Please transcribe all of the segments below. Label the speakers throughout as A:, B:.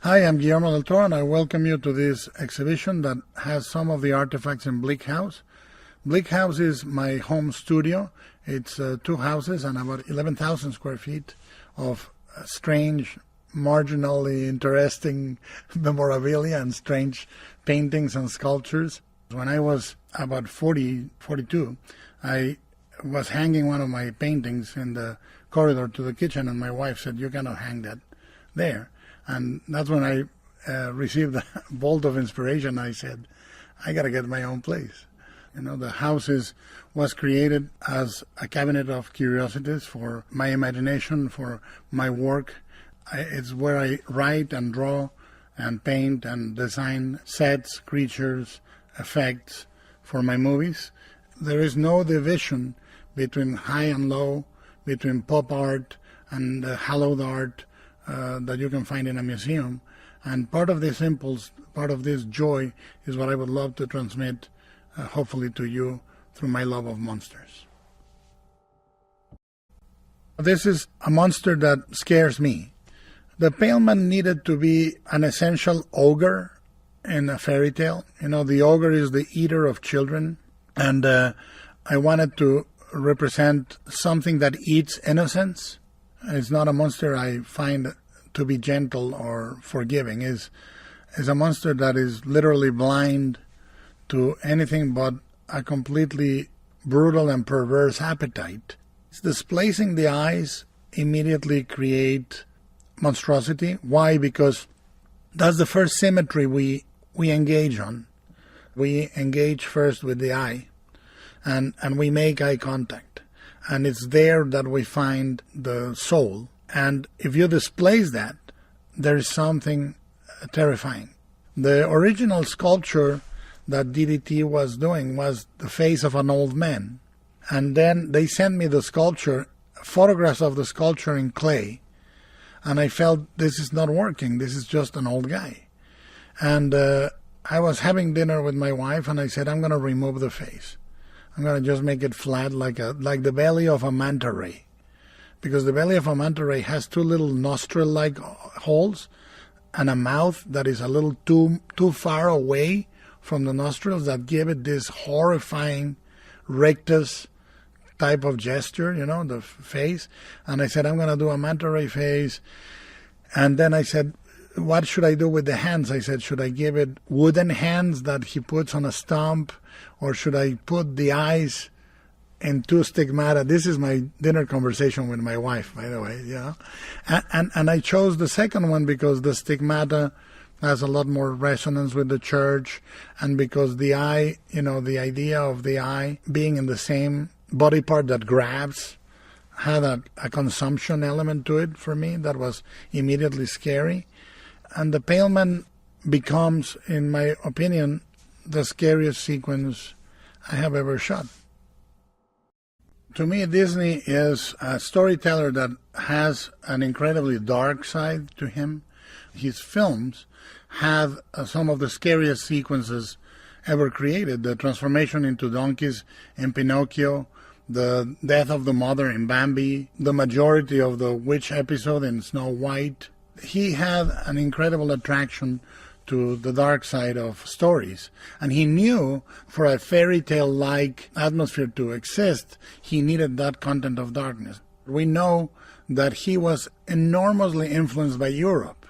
A: Hi, I'm Guillermo del Toro, and I welcome you to this exhibition that has some of the artifacts in Bleak House. Bleak House is my home studio. It's two houses and about 11,000 square feet of strange, marginally interesting memorabilia and strange paintings and sculptures. When I was about 42, I was hanging one of my paintings in the corridor to the kitchen, and my wife said, "You cannot hang that there." And that's when I received a bolt of inspiration. I said, I got to get my own place. The house was created as a cabinet of curiosities for my imagination, for my work. It's where I write and draw and paint and design sets, creatures, effects for my movies. There is no division between high and low, between pop art and hallowed art that you can find in a museum. And part of this impulse, part of this joy is what I would love to transmit, hopefully to you, through my love of monsters. This is a monster that scares me. The Pale Man needed to be an essential ogre in a fairy tale. The ogre is the eater of children, and I wanted to represent something that eats innocence. It's not a monster I find to be gentle or forgiving. It's a monster that is literally blind to anything but a completely brutal and perverse appetite. It's displacing the eyes immediately create monstrosity. Why? Because that's the first symmetry we engage on. We engage first with the eye, and we make eye contact. And it's there that we find the soul. And if you displace that, there is something terrifying. The original sculpture that DDT was doing was the face of an old man. And then they sent me the sculpture, photographs of the sculpture in clay. And I felt this is not working. This is just an old guy. And I was having dinner with my wife, and I said, I'm going to remove the face. I'm going to just make it flat like the belly of a manta ray. Because the belly of a manta ray has two little nostril-like holes and a mouth that is a little too far away from the nostrils that give it this horrifying rectus type of gesture, the face. And I said, I'm going to do a manta ray face. And then I said, what should I do with the hands? I said, should I give it wooden hands that he puts on a stump? Or should I put the eyes in two stigmata? This is my dinner conversation with my wife, by the way, And I chose the second one because the stigmata has a lot more resonance with the church, and because the eye, the idea of the eye being in the same body part that grabs had a consumption element to it for me that was immediately scary. And the Pale Man becomes, in my opinion, the scariest sequence I have ever shot. To me, Disney is a storyteller that has an incredibly dark side to him. His films have some of the scariest sequences ever created. The transformation into donkeys in Pinocchio, the death of the mother in Bambi, the majority of the witch episode in Snow White. He had an incredible attraction to the dark side of stories. And he knew for a fairy tale-like atmosphere to exist, he needed that content of darkness. We know that he was enormously influenced by Europe.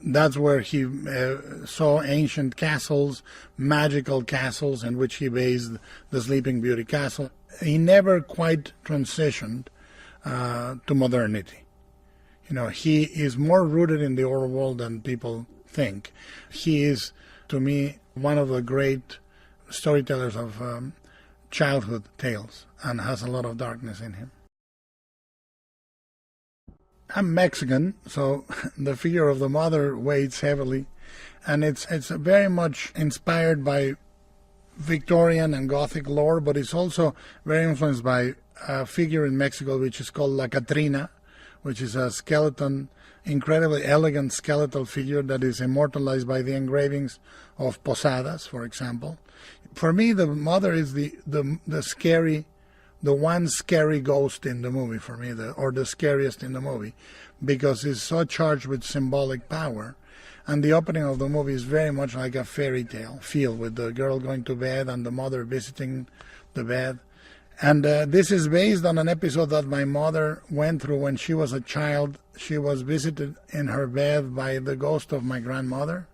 A: That's where he saw ancient castles, magical castles, in which he based the Sleeping Beauty castle. He never quite transitioned to modernity. He is more rooted in the old world than people think. He is, to me, one of the great storytellers of childhood tales, and has a lot of darkness in him. I'm Mexican, so the figure of the mother weighs heavily, and it's very much inspired by Victorian and Gothic lore, but it's also very influenced by a figure in Mexico which is called La Catrina, which is a skeleton, incredibly elegant skeletal figure that is immortalized by the engravings of Posadas, for example. For me, the mother is the one scary ghost in the movie for me, or the scariest in the movie, because it's so charged with symbolic power. And the opening of the movie is very much like a fairy tale feel, with the girl going to bed and the mother visiting the bed. And this is based on an episode that my mother went through when she was a child. She was visited in her bed by the ghost of my grandmother.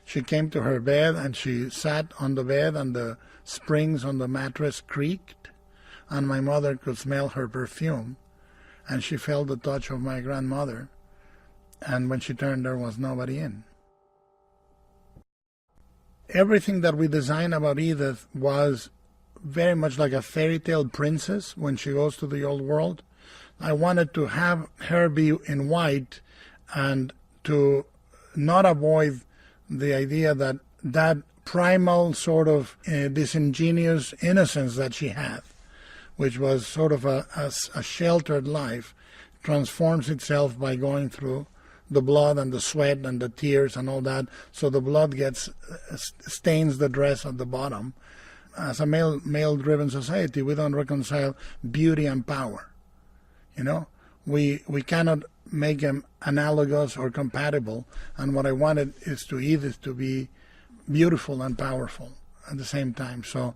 A: She came to her bed and she sat on the bed, and the springs on the mattress creaked, and my mother could smell her perfume, and she felt the touch of my grandmother. And when she turned, there was nobody in. Everything that we designed about Edith was very much like a fairy tale princess when she goes to the old world. I wanted to have her be in white, and to not avoid the idea that that primal sort of disingenuous innocence that she had, which was sort of a sheltered life, transforms itself by going through the blood and the sweat and the tears and all that. So the blood stains the dress at the bottom. As a male-driven society, we don't reconcile beauty and power. You know, we cannot make them analogous or compatible. And what I wanted is to Edith to be beautiful and powerful at the same time. So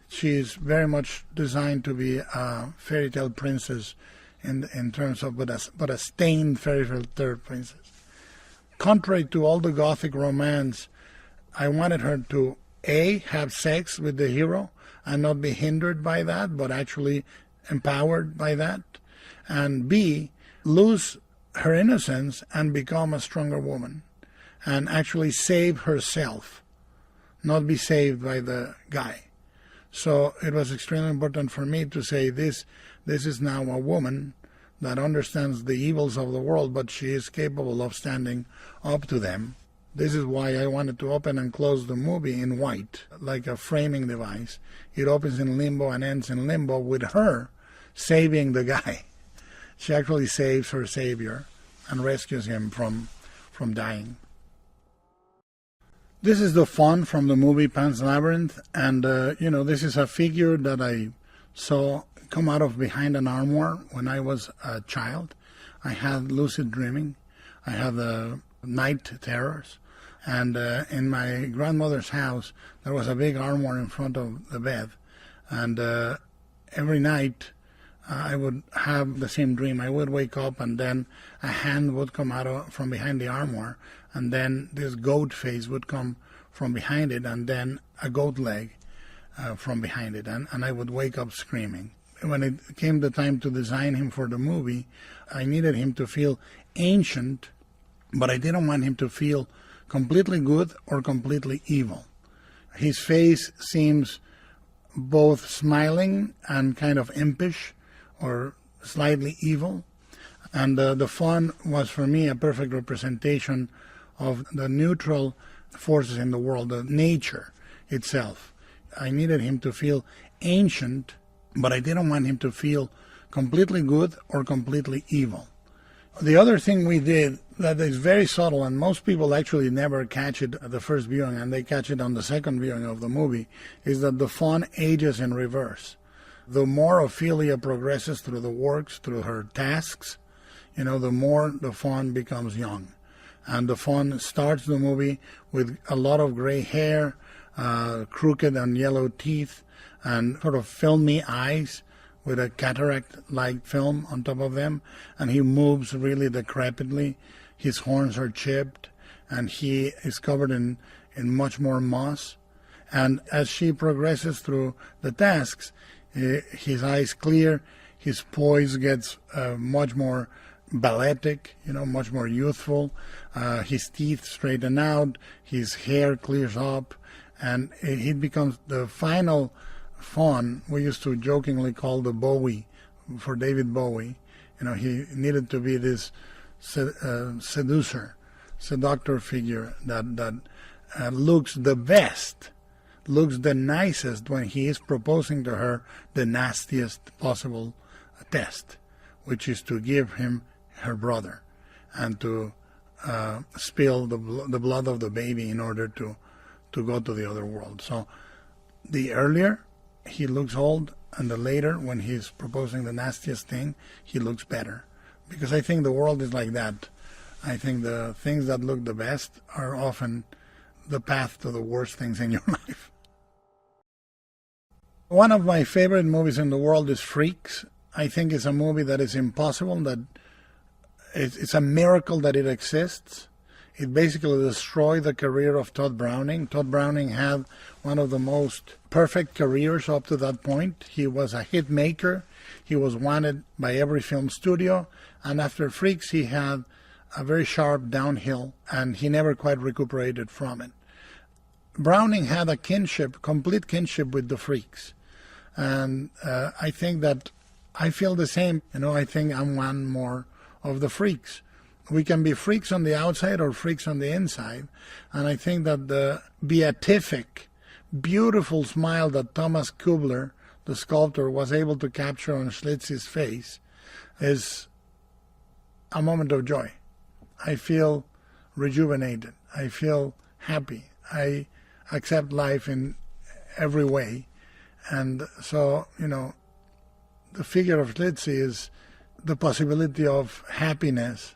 A: she is very much designed to be a fairy tale princess in terms of, but a stained fairy tale princess. Contrary to all the Gothic romance, I wanted her to have sex with the hero and not be hindered by that, but actually empowered by that, and B, lose her innocence and become a stronger woman and actually save herself, not be saved by the guy. So it was extremely important for me to say this is now a woman that understands the evils of the world, but she is capable of standing up to them. This is why I wanted to open and close the movie in white, like a framing device. It opens in limbo and ends in limbo with her saving the guy. She actually saves her savior and rescues him from dying. This is the faun from the movie Pan's Labyrinth, and this is a figure that I saw come out of behind an armoire when I was a child. I had lucid dreaming. I had night terrors. And in my grandmother's house, there was a big armoire in front of the bed. And every night, I would have the same dream. I would wake up, and then a hand would come out from behind the armoire, and then this goat face would come from behind it, and then a goat leg from behind it. And I would wake up screaming. When it came the time to design him for the movie, I needed him to feel ancient, but I didn't want him to feel completely good or completely evil. His face seems both smiling and kind of impish or slightly evil. And the faun was for me a perfect representation of the neutral forces in the world, the nature itself. I needed him to feel ancient, but I didn't want him to feel completely good or completely evil. The other thing we did that is very subtle, and most people actually never catch it at the first viewing, and they catch it on the second viewing of the movie, is that the faun ages in reverse. The more Ophelia progresses through the works, through her tasks, the more the faun becomes young. And the faun starts the movie with a lot of gray hair, crooked and yellow teeth, and sort of filmy eyes with a cataract-like film on top of them, and he moves really decrepitly. His horns are chipped, and he is covered in much more moss. And as she progresses through the tasks, his eyes clear, his poise gets much more balletic, much more youthful. His teeth straighten out, his hair clears up, and he becomes the final faun we used to jokingly call the Bowie for David Bowie. He needed to be this seductor figure that looks the best, looks the nicest when he is proposing to her the nastiest possible test, which is to give him her brother and to spill the blood of the baby in order to go to the other world. So the earlier he looks old, and the later, when he's proposing the nastiest thing, he looks better. Because I think the world is like that. I think the things that look the best are often the path to the worst things in your life. One of my favorite movies in the world is Freaks. I think it's a movie that is impossible, that it's a miracle that it exists. It basically destroyed the career of Todd Browning. Todd Browning had one of the most perfect careers up to that point. He was a hit maker. He was wanted by every film studio. And after Freaks, he had a very sharp downhill, and he never quite recuperated from it. Browning had a kinship, complete kinship with the Freaks. And I think that I feel the same. I think I'm one more of the Freaks. We can be freaks on the outside or freaks on the inside. And I think that the beatific, beautiful smile that Thomas Kubler, the sculptor, was able to capture on Schlitz's face is a moment of joy. I feel rejuvenated. I feel happy. I accept life in every way. And so, the figure of Schlitz is the possibility of happiness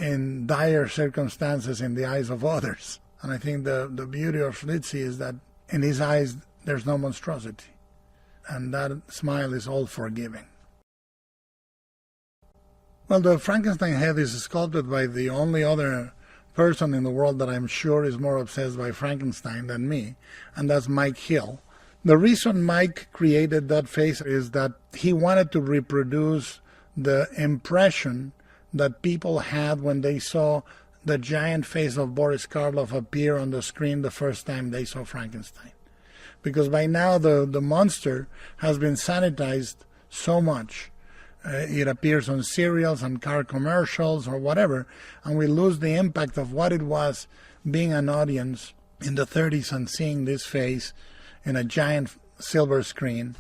A: in dire circumstances in the eyes of others. And I think the beauty of Schlitz is that in his eyes there's no monstrosity. And that smile is all forgiving. Well, the Frankenstein head is sculpted by the only other person in the world that I'm sure is more obsessed by Frankenstein than me, and that's Mike Hill. The reason Mike created that face is that he wanted to reproduce the impression that people had when they saw the giant face of Boris Karloff appear on the screen the first time they saw Frankenstein. Because by now the monster has been sanitized so much. It appears on cereals and car commercials or whatever, and we lose the impact of what it was being an audience in the 30s and seeing this face in a giant silver screen.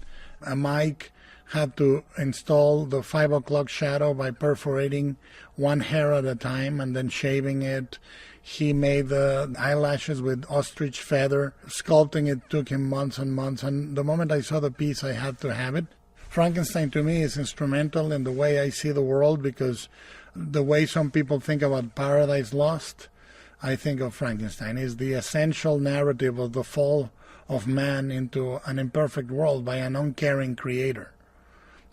A: Mike had to install the 5 o'clock shadow by perforating one hair at a time and then shaving it. He made the eyelashes with ostrich feather. Sculpting it took him months and months, and the moment I saw the piece, I had to have it. Frankenstein to me is instrumental in the way I see the world, because the way some people think about Paradise Lost, I think of Frankenstein. It's the essential narrative of the fall of man into an imperfect world by an uncaring creator.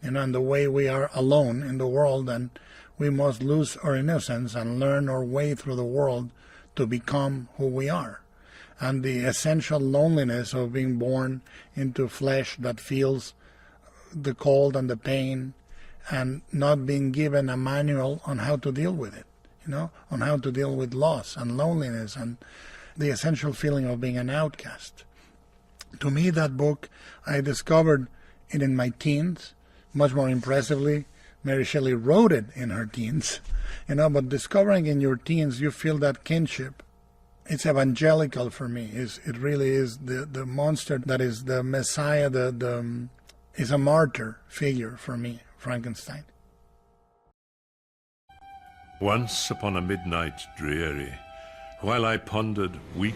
A: And the way we are alone in the world, and we must lose our innocence and learn our way through the world to become who we are. And the essential loneliness of being born into flesh that feels the cold and the pain, and not being given a manual on how to deal with it, on how to deal with loss and loneliness and the essential feeling of being an outcast. To me, that book, I discovered it in my teens. Much more impressively, Mary Shelley wrote it in her teens. But discovering in your teens, you feel that kinship. It's evangelical for me. It really is the monster that is the Messiah, is a martyr figure for me, Frankenstein.
B: Once upon a midnight dreary, while I pondered weak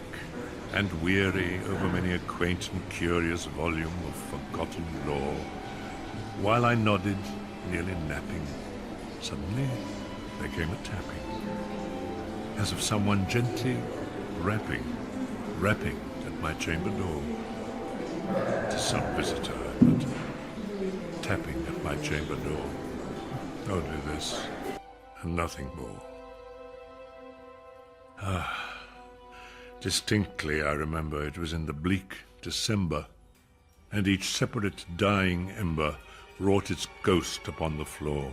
B: and weary over many a quaint and curious volume of forgotten lore, while I nodded, nearly napping, suddenly there came a tapping, as of someone gently rapping at my chamber door. 'Tis some visitor, but tapping at my chamber door. Only this, and nothing more. Distinctly I remember it was in the bleak December, and each separate dying ember wrought its ghost upon the floor.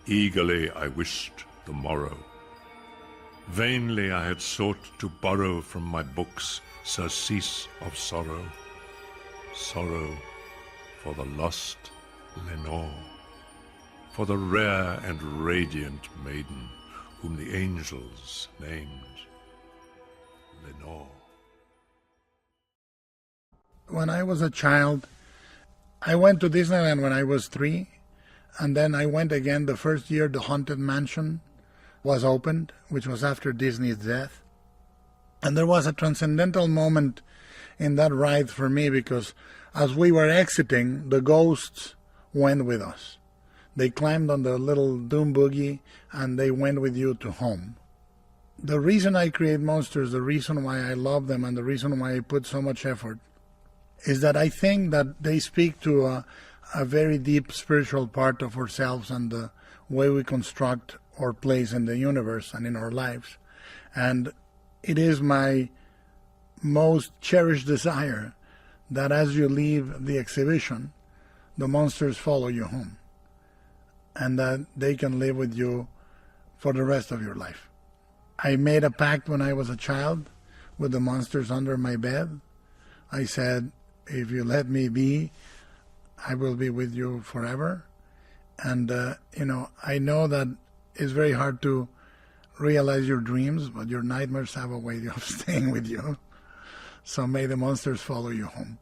B: Eagerly I wished the morrow. Vainly I had sought to borrow from my books surcease of sorrow, sorrow for the lost Lenore, for the rare and radiant maiden whom the angels named Lenore.
A: When I was a child, I went to Disneyland when I was 3, and then I went again the first year the Haunted Mansion was opened, which was after Disney's death. And there was a transcendental moment in that ride for me, because as we were exiting, the ghosts went with us. They climbed on the little doom buggy and they went with you to home. The reason I create monsters, the reason why I love them, and the reason why I put so much effort is that I think that they speak to a very deep spiritual part of ourselves and the way we construct our place in the universe and in our lives. And it is my most cherished desire that as you leave the exhibition, the monsters follow you home and that they can live with you for the rest of your life. I made a pact when I was a child with the monsters under my bed. I said, if you let me be, I will be with you forever. And, I know that it's very hard to realize your dreams, but your nightmares have a way of staying with you. So may the monsters follow you home.